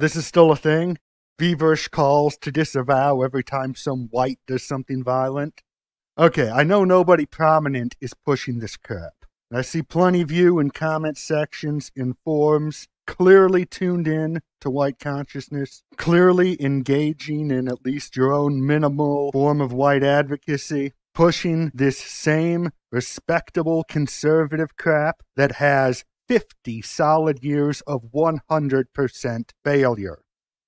This is still a thing? Feverish calls to disavow every time some white does something violent? Okay, I know nobody prominent is pushing this crap. I see plenty of you in comment sections, in forums, clearly tuned in to white consciousness, clearly engaging in at least your own minimal form of white advocacy, pushing this same respectable conservative crap that has 50 solid years of 100% failure.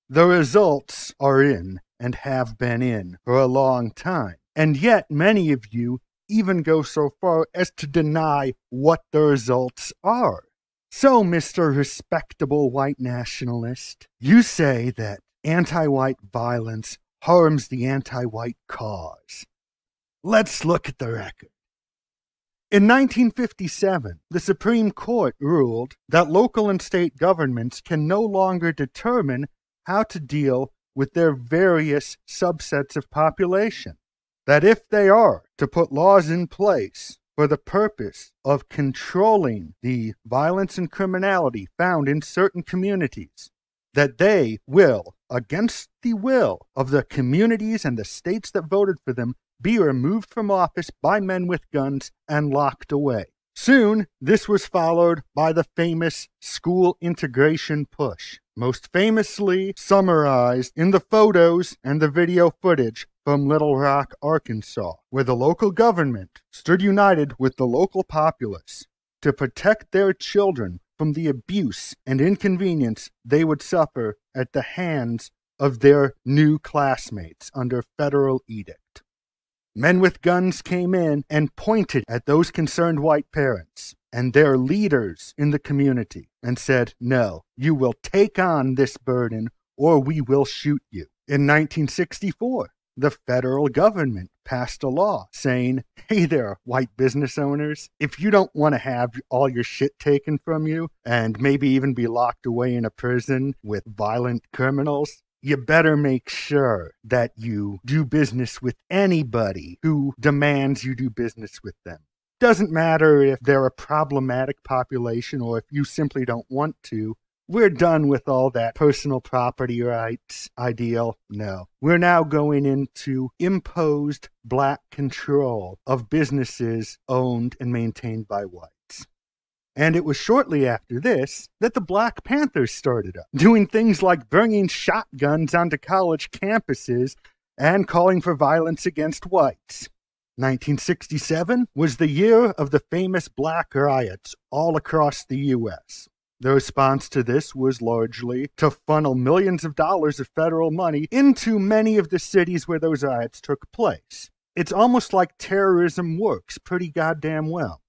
The results are in and have been in for a long time, and yet many of you even go so far as to deny what the results are. So, Mr. Respectable White Nationalist, you say that anti-white violence harms the anti-white cause. Let's look at the record. In 1957, the Supreme Court ruled that local and state governments can no longer determine how to deal with their various subsets of population. That if they are to put laws in place for the purpose of controlling the violence and criminality found in certain communities, that they will, against the will of the communities and the states that voted for them, be removed from office by men with guns and locked away. Soon, this was followed by the famous school integration push, most famously summarized in the photos and the video footage from Little Rock, Arkansas, where the local government stood united with the local populace to protect their children from the abuse and inconvenience they would suffer at the hands of their new classmates under federal edict. Men with guns came in and pointed at those concerned white parents and their leaders in the community and said, "No, you will take on this burden or we will shoot you." In 1964, the federal government passed a law saying, "Hey there, white business owners, if you don't want to have all your shit taken from you and maybe even be locked away in a prison with violent criminals, you better make sure that you do business with anybody who demands you do business with them. Doesn't matter if they're a problematic population or if you simply don't want to. We're done with all that personal property rights ideal. No. We're now going into imposed black control of businesses owned and maintained by whites." And it was shortly after this that the Black Panthers started up, doing things like bringing shotguns onto college campuses and calling for violence against whites. 1967 was the year of the famous black riots all across the U.S. The response to this was largely to funnel millions of dollars of federal money into many of the cities where those riots took place. It's almost like terrorism works pretty goddamn well.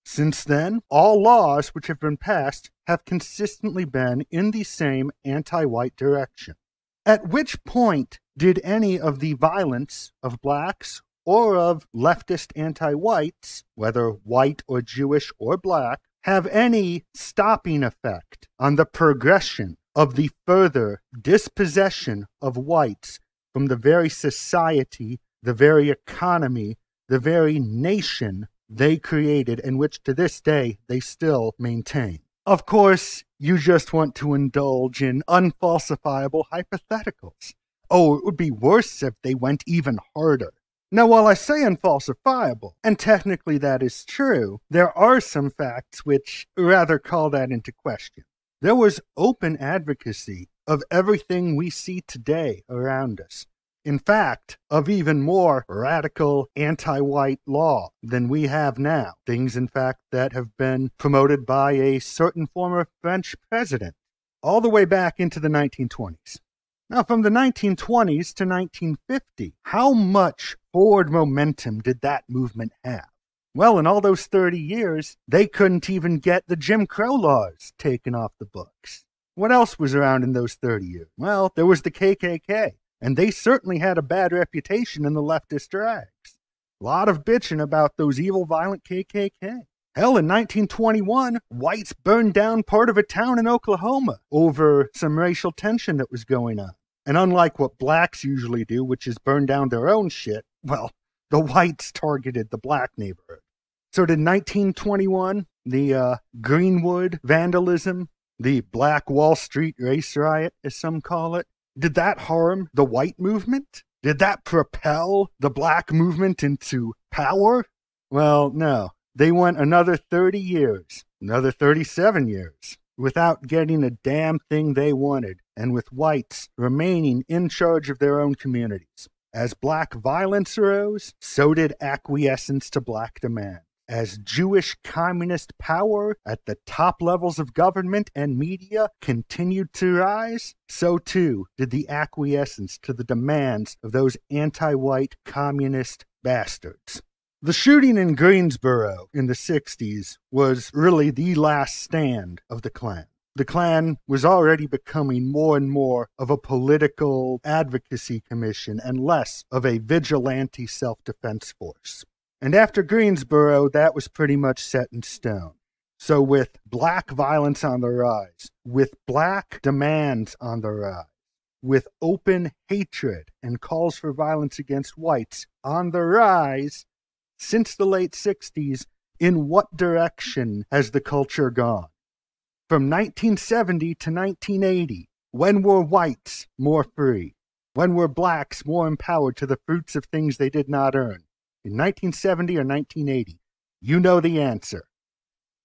Since then, all laws which have been passed have consistently been in the same anti-white direction. At which point did any of the violence of blacks or of leftist anti-whites, whether white or Jewish or black, have any stopping effect on the progression of the further dispossession of whites from the very society, the very economy, the very nation they created, and which to this day they still maintain? Of course, you just want to indulge in unfalsifiable hypotheticals. Oh, it would be worse if they went even harder. Now, while I say unfalsifiable, and technically that is true, there are some facts which rather call that into question. There was open advocacy of everything we see today around us. In fact, of even more radical anti-white law than we have now. Things, in fact, that have been promoted by a certain former French president, all the way back into the 1920s. Now, from the 1920s to 1950, how much forward momentum did that movement have? Well, in all those 30 years, they couldn't even get the Jim Crow laws taken off the books. What else was around in those 30 years? Well, there was the KKK. And they certainly had a bad reputation in the leftist ranks. A lot of bitching about those evil, violent KKK. Hell, in 1921, whites burned down part of a town in Oklahoma over some racial tension that was going on. And unlike what blacks usually do, which is burn down their own shit, well, the whites targeted the black neighborhood. So did 1921, the Greenwood vandalism, The Black Wall Street race riot, as some call it? Did that harm the white movement? Did that propel the black movement into power? Well, no. They went another 30 years, another 37 years, without getting a damn thing they wanted, and with whites remaining in charge of their own communities. As black violence arose, so did acquiescence to black demand. As Jewish communist power at the top levels of government and media continued to rise, so too did the acquiescence to the demands of those anti-white communist bastards. The shooting in Greensboro in the 60s was really the last stand of the Klan. The Klan was already becoming more and more of a political advocacy commission and less of a vigilante self-defense force. And after Greensboro, that was pretty much set in stone. So with black violence on the rise, with black demands on the rise, with open hatred and calls for violence against whites on the rise, since the late 60s, in what direction has the culture gone? From 1970 to 1980, when were whites more free? When were blacks more empowered to the fruits of things they did not earn? In 1970 or 1980? You know the answer.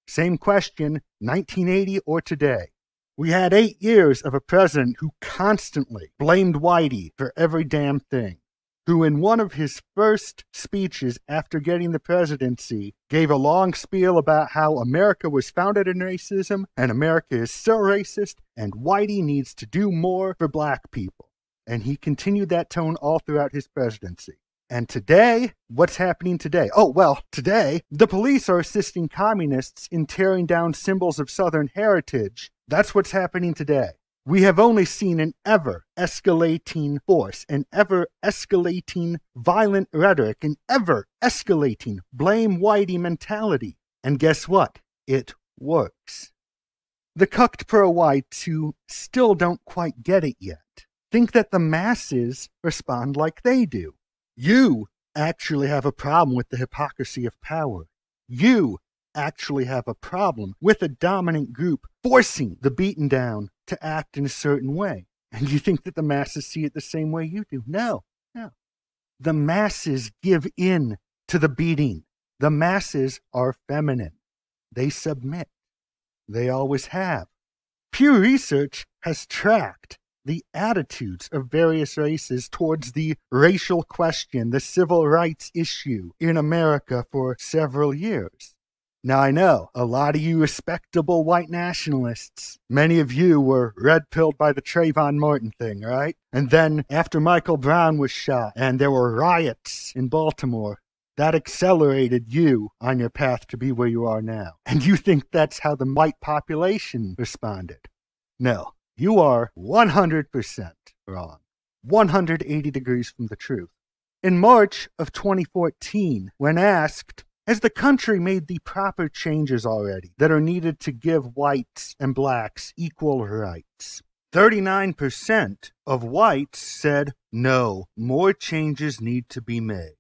Same question, 1980 or today. We had 8 years of a president who constantly blamed whitey for every damn thing, who in one of his first speeches after getting the presidency gave a long spiel about how America was founded in racism and America is still racist and whitey needs to do more for black people. And he continued that tone all throughout his presidency. And today, what's happening today? Oh, well, today, the police are assisting communists in tearing down symbols of Southern heritage. That's what's happening today. We have only seen an ever-escalating force, an ever-escalating violent rhetoric, an ever-escalating blame-whitey mentality. And guess what? It works. The cucked pro-whites who still don't quite get it yet think that the masses respond like they do. You actually have a problem with the hypocrisy of power. You actually have a problem with a dominant group forcing the beaten down to act in a certain way. And you think that the masses see it the same way you do. No. The masses give in to the beating. The masses are feminine. They submit. They always have. Pew Research has tracked the attitudes of various races towards the racial question, the civil rights issue in America for several years. Now, I know a lot of you respectable white nationalists, many of you were red-pilled by the Trayvon Martin thing, right? And then after Michael Brown was shot and there were riots in Baltimore, that accelerated you on your path to be where you are now. And you think that's how the white population responded. No, you are 100% wrong. 180 degrees from the truth. In March of 2014, when asked, has the country made the proper changes already that are needed to give whites and blacks equal rights? 39% of whites said, no, more changes need to be made.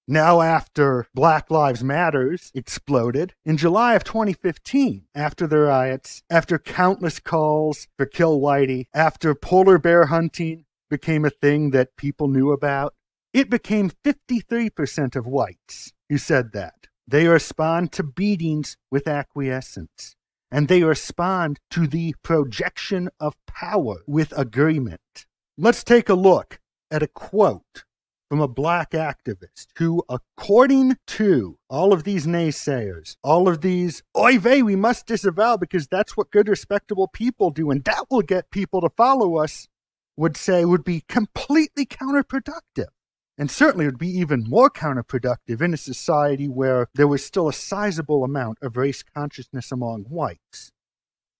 Now, after Black Lives Matters exploded, in July of 2015, after the riots, after countless calls for Kill Whitey, after polar bear hunting became a thing that people knew about, it became 53% of whites who said that. They respond to beatings with acquiescence, and they respond to the projection of power with agreement. Let's take a look at a quote from a black activist who, according to all of these naysayers, all of these, oy vey, we must disavow because that's what good, respectable people do, and that will get people to follow us, would say would be completely counterproductive. And certainly would be even more counterproductive in a society where there was still a sizable amount of race consciousness among whites.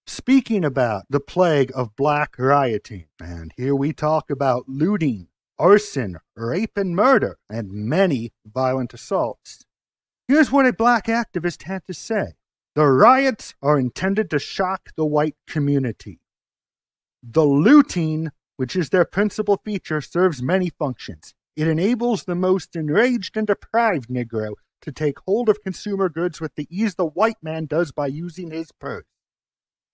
Speaking about the plague of black rioting, and here we talk about looting, arson, rape and murder, and many violent assaults. Here's what a black activist had to say. The riots are intended to shock the white community. The looting, which is their principal feature, serves many functions. It enables the most enraged and deprived Negro to take hold of consumer goods with the ease the white man does by using his purse.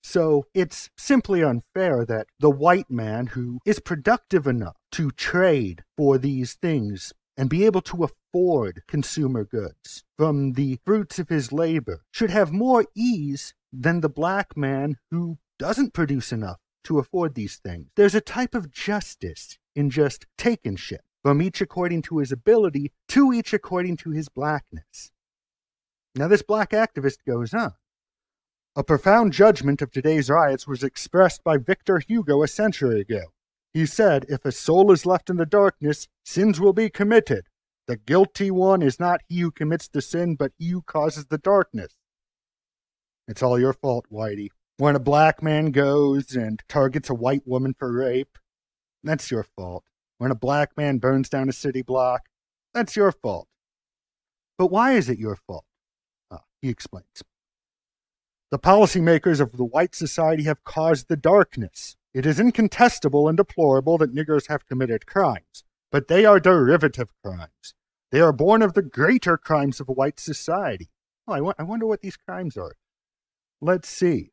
So it's simply unfair that the white man who is productive enough to trade for these things and be able to afford consumer goods from the fruits of his labor should have more ease than the black man who doesn't produce enough to afford these things. There's a type of justice in just taking shit from each according to his ability to each according to his blackness. Now this black activist goes on. A profound judgment of today's riots was expressed by Victor Hugo a century ago. He said, if a soul is left in the darkness, sins will be committed. The guilty one is not he who commits the sin, but he who causes the darkness. It's all your fault, Whitey. When a black man goes and targets a white woman for rape, that's your fault. When a black man burns down a city block, that's your fault. But why is it your fault? He explains. The policymakers of the white society have caused the darkness. It is incontestable and deplorable that niggers have committed crimes, but they are derivative crimes. They are born of the greater crimes of a white society. Oh, I wonder what these crimes are. Let's see.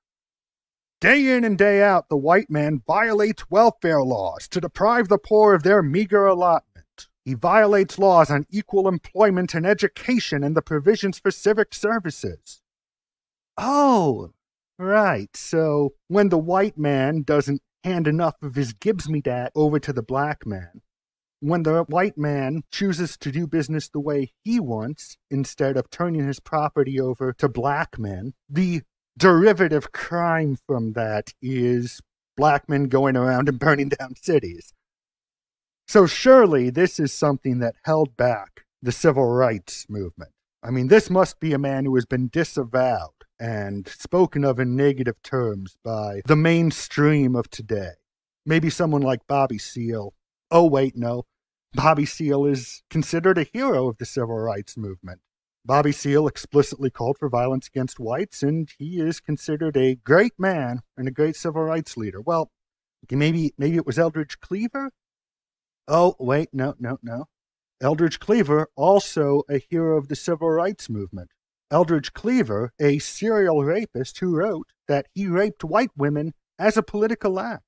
Day in and day out, the white man violates welfare laws to deprive the poor of their meager allotment. He violates laws on equal employment and education and the provisions for civic services. Oh, right. So when the white man doesn't hand enough of his gives-me-dat over to the black man, when the white man chooses to do business the way he wants instead of turning his property over to black men, the derivative crime from that is black men going around and burning down cities. So surely this is something that held back the civil rights movement. I mean, this must be a man who has been disavowed and spoken of in negative terms by the mainstream of today. Maybe someone like Bobby Seale. Oh, wait, no. Bobby Seale is considered a hero of the civil rights movement. Bobby Seale explicitly called for violence against whites, and he is considered a great man and a great civil rights leader. Well, maybe it was Eldridge Cleaver? Oh, wait, no. Eldridge Cleaver, also a hero of the civil rights movement. Eldridge Cleaver, a serial rapist who wrote that he raped white women as a political act.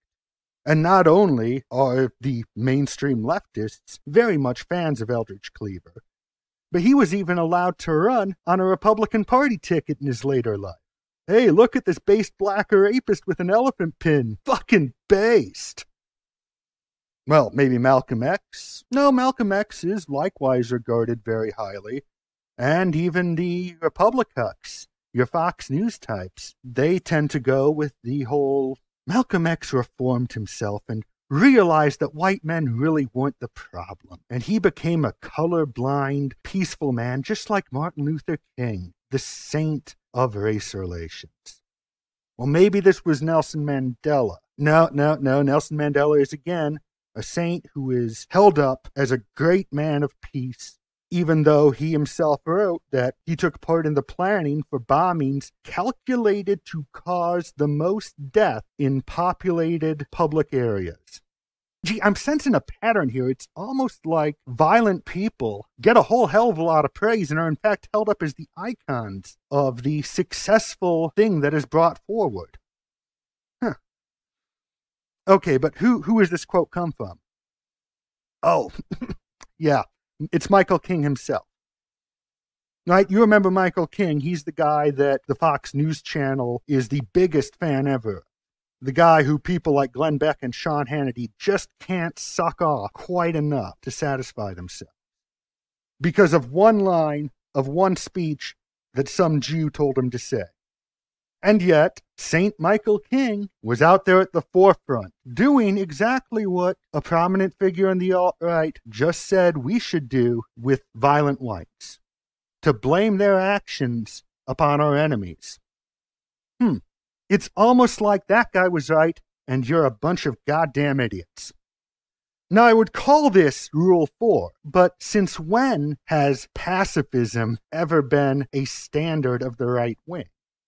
And not only are the mainstream leftists very much fans of Eldridge Cleaver, but he was even allowed to run on a Republican Party ticket in his later life. Hey, look at this based black rapist with an elephant pin. Fucking based. Well, maybe Malcolm X? No, Malcolm X is likewise regarded very highly. And even the Republicans, your Fox News types, they tend to go with the whole Malcolm X reformed himself and realized that white men really weren't the problem. And he became a colorblind, peaceful man, just like Martin Luther King, the saint of race relations. Well, maybe this was Nelson Mandela. No. Nelson Mandela is, again, a saint who is held up as a great man of peace, even though he himself wrote that he took part in the planning for bombings calculated to cause the most death in populated public areas. Gee, I'm sensing a pattern here. It's almost like violent people get a whole hell of a lot of praise and are in fact held up as the icons of the successful thing that is brought forward. Huh. Okay, but who is this quote come from? Oh, yeah. It's Michael King himself. Right? You remember Michael King. He's the guy that the Fox News Channel is the biggest fan ever. The guy who people like Glenn Beck and Sean Hannity just can't suck off quite enough to satisfy themselves. Because of one line of one speech that some Jew told him to say. And yet, St. Michael King was out there at the forefront, doing exactly what a prominent figure in the alt-right just said we should do with violent whites. To blame their actions upon our enemies. It's almost like that guy was right, and you're a bunch of goddamn idiots. Now, I would call this Rule 4, but since when has pacifism ever been a standard of the right wing?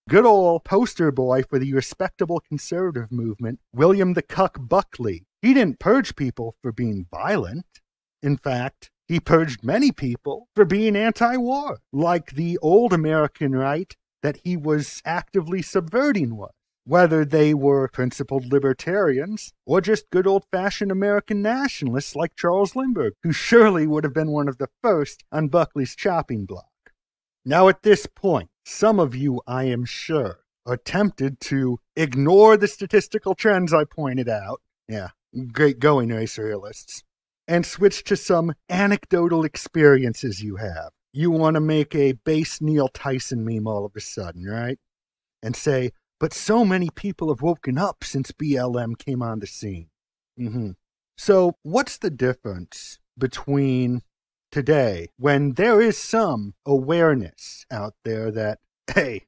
Good old poster boy for the respectable conservative movement, William the Cuck Buckley. He didn't purge people for being violent. In fact, he purged many people for being anti-war, like the old American right that he was actively subverting was. whether they were principled libertarians or just good old-fashioned American nationalists like Charles Lindbergh, who surely would have been one of the first on Buckley's chopping block. Now at this point, some of you, I am sure, are tempted to ignore the statistical trends I pointed out. Yeah, great going, race realists. And switch to some anecdotal experiences you have. You want to make a base Neil Tyson meme all of a sudden, right? And say, but so many people have woken up since BLM came on the scene. So what's the difference between today, when there is some awareness out there that, hey,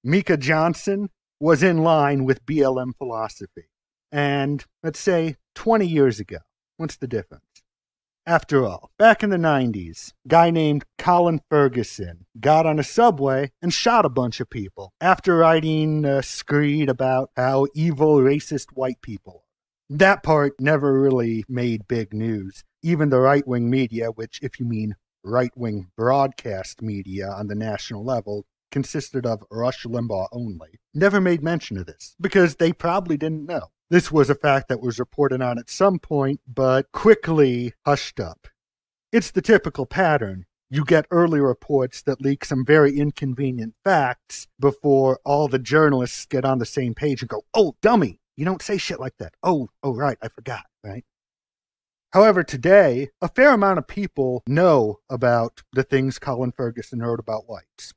Mika Johnson was in line with BLM philosophy, and let's say 20 years ago? What's the difference? After all, back in the 90s, a guy named Colin Ferguson got on a subway and shot a bunch of people after writing a screed about how evil, racist white people are. That part never really made big news. Even the right-wing media, which, if you mean right-wing broadcast media on the national level, consisted of Rush Limbaugh only, never made mention of this, because they probably didn't know. This was a fact that was reported on at some point, but quickly hushed up. It's the typical pattern. You get early reports that leak some very inconvenient facts before all the journalists get on the same page and go, oh, dummy, you don't say shit like that. Oh, right, I forgot, right? However, today, a fair amount of people know about the things Colin Ferguson wrote about whites.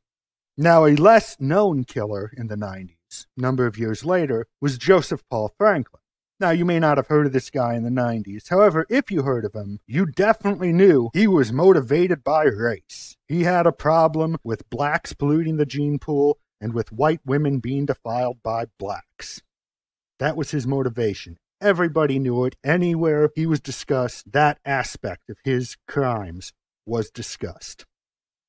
Now, a less known killer in the 90s, a number of years later, was Joseph Paul Franklin. Now, you may not have heard of this guy in the 90s. However, if you heard of him, you definitely knew he was motivated by race. He had a problem with blacks polluting the gene pool and with white women being defiled by blacks. That was his motivation. Everybody knew it. Anywhere he was discussed, that aspect of his crimes was discussed.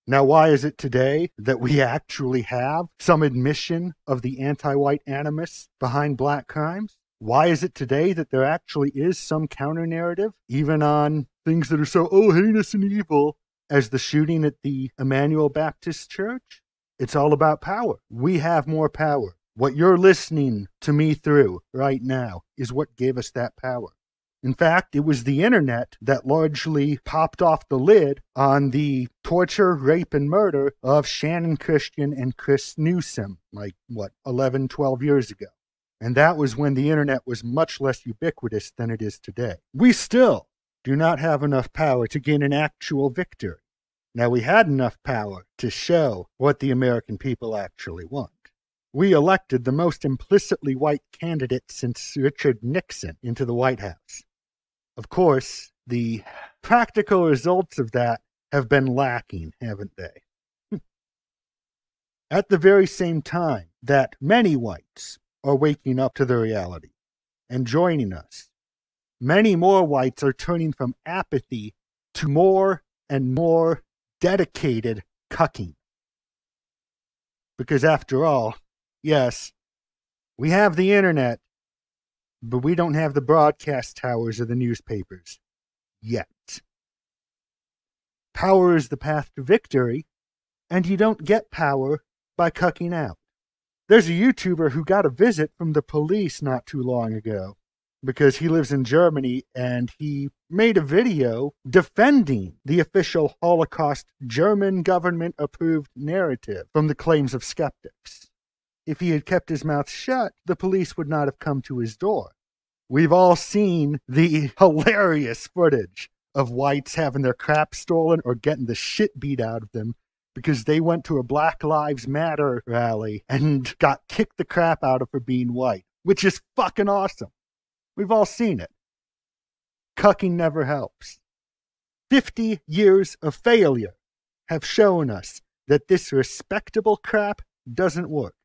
Now, why is it today that we actually have some admission of the anti-white animus behind black crimes? Why is it today that there actually is some counter-narrative, even on things that are so, heinous and evil, as the shooting at the Emmanuel Baptist Church? It's all about power. We have more power. What you're listening to me through right now is what gave us that power. In fact, it was the internet that largely popped off the lid on the torture, rape, and murder of Shannon Christian and Chris Newsom, 11, 12 years ago. And that was when the internet was much less ubiquitous than it is today. We still do not have enough power to gain an actual victory. Now, we had enough power to show what the American people actually want. We elected the most implicitly white candidate since Richard Nixon into the White House. Of course, the practical results of that have been lacking, haven't they? At the very same time that many whites are waking up to the reality and joining us, many more whites are turning from apathy to more and more dedicated cucking. Because after all, yes, we have the internet, but we don't have the broadcast towers of the newspapers. Yet. Power is the path to victory, and you don't get power by cucking out. There's a YouTuber who got a visit from the police not too long ago because he lives in Germany, and he made a video defending the official Holocaust German government-approved narrative from the claims of skeptics. If he had kept his mouth shut, the police would not have come to his door. We've all seen the hilarious footage of whites having their crap stolen or getting the shit beat out of them because they went to a Black Lives Matter rally and got kicked the crap out of for being white, which is fucking awesome. We've all seen it. Cucking never helps. 50 years of failure have shown us that this respectable crap doesn't work.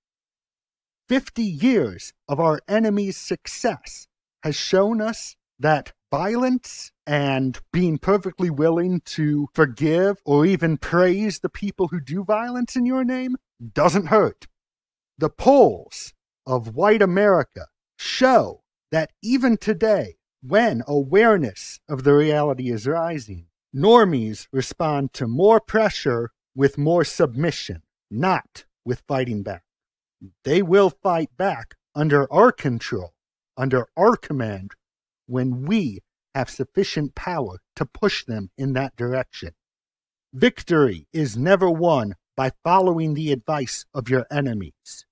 50 years of our enemy's success has shown us that violence and being perfectly willing to forgive or even praise the people who do violence in your name doesn't hurt. The polls of white America show that even today, when awareness of the reality is rising, normies respond to more pressure with more submission, not with fighting back. They will fight back under our control, under our command, when we have sufficient power to push them in that direction. Victory is never won by following the advice of your enemies,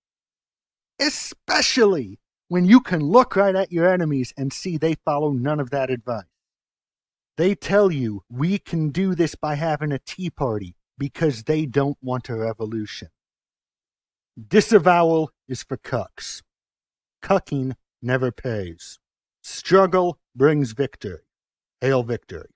especially when you can look right at your enemies and see they follow none of that advice. They tell you we can do this by having a tea party because they don't want a revolution. Disavowal is for cucks. Cucking never pays. Struggle brings victory. Hail victory.